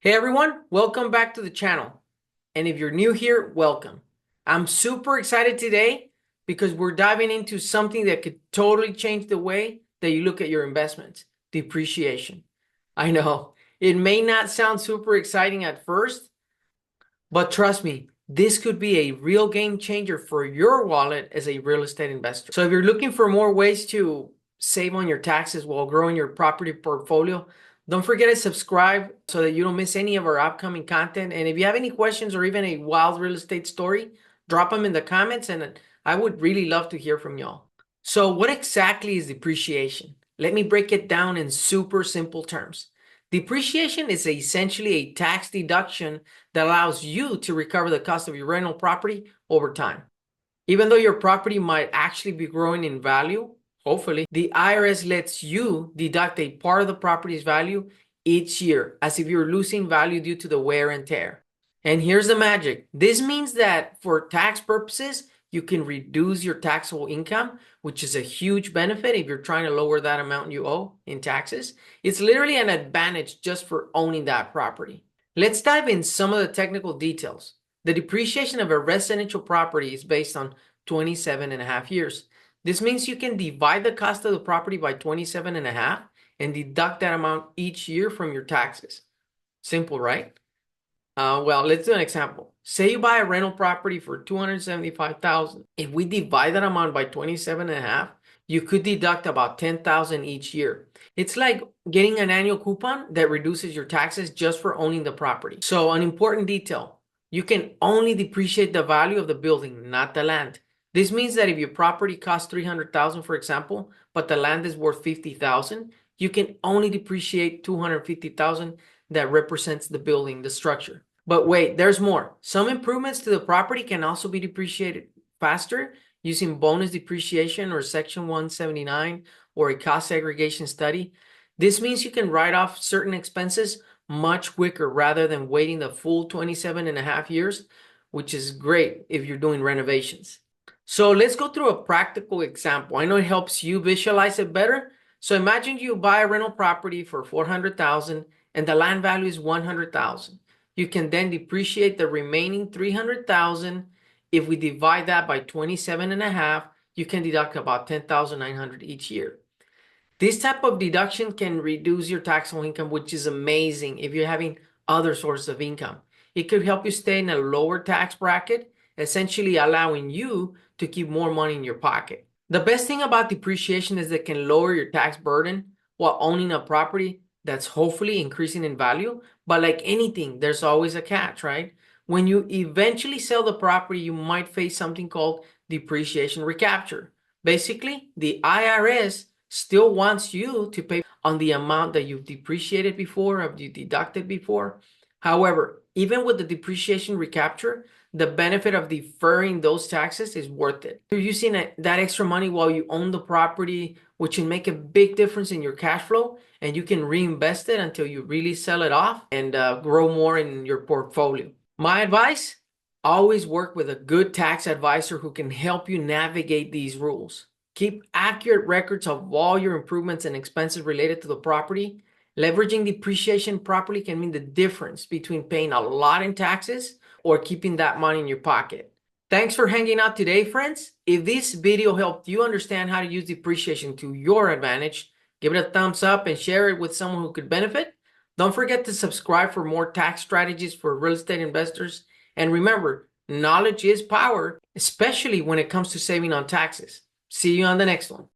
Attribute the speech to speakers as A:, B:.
A: Hey everyone, welcome back to the channel. And if you're new here, welcome. I'm super excited today because we're diving into something that could totally change the way that you look at your investments, depreciation. I know it may not sound super exciting at first, but trust me, this could be a real game changer for your wallet as a real estate investor. So if you're looking for more ways to save on your taxes while growing your property portfolio, don't forget to subscribe so that you don't miss any of our upcoming content. And if you have any questions or even a wild real estate story, drop them in the comments and I would really love to hear from y'all. So what exactly is depreciation? Let me break it down in super simple terms. Depreciation is essentially a tax deduction that allows you to recover the cost of your rental property over time. Even though your property might actually be growing in value, hopefully, the IRS lets you deduct a part of the property's value each year as if you're losing value due to the wear and tear. And here's the magic. This means that for tax purposes, you can reduce your taxable income, which is a huge benefit if you're trying to lower that amount you owe in taxes. It's literally an advantage just for owning that property. Let's dive in some of the technical details. The depreciation of a residential property is based on 27 and a half years. This means you can divide the cost of the property by 27 and a half and deduct that amount each year from your taxes. Simple, right? Well, let's do an example. Say you buy a rental property for $275,000. If we divide that amount by 27 and a half, you could deduct about 10,000 each year. It's like getting an annual coupon that reduces your taxes just for owning the property. So an important detail, you can only depreciate the value of the building, not the land. This means that if your property costs 300,000, for example, but the land is worth 50,000, you can only depreciate 250,000 that represents the building, the structure. But wait, there's more. Some improvements to the property can also be depreciated faster using bonus depreciation or Section 179 or a cost segregation study. This means you can write off certain expenses much quicker rather than waiting the full 27 and a half years, which is great if you're doing renovations. So let's go through a practical example. I know it helps you visualize it better. So imagine you buy a rental property for 400,000 and the land value is 100,000. You can then depreciate the remaining 300,000. If we divide that by 27 and a half, you can deduct about 10,900 each year. This type of deduction can reduce your taxable income, which is amazing if you're having other sources of income. It could help you stay in a lower tax bracket, essentially allowing you to keep more money in your pocket. The best thing about depreciation is that it can lower your tax burden while owning a property that's hopefully increasing in value. But like anything, there's always a catch, right? When you eventually sell the property, you might face something called depreciation recapture. Basically, the IRS still wants you to pay on the amount that you've depreciated before, or you deducted before. However, even with the depreciation recapture, the benefit of deferring those taxes is worth it. You're using that extra money while you own the property, which can make a big difference in your cash flow, and you can reinvest it until you really sell it off and grow more in your portfolio. My advice, always work with a good tax advisor who can help you navigate these rules. Keep accurate records of all your improvements and expenses related to the property. Leveraging depreciation properly can mean the difference between paying a lot in taxes or keeping that money in your pocket. Thanks for hanging out today, friends. If this video helped you understand how to use depreciation to your advantage, give it a thumbs up and share it with someone who could benefit. Don't forget to subscribe for more tax strategies for real estate investors. And remember, knowledge is power, especially when it comes to saving on taxes. See you on the next one.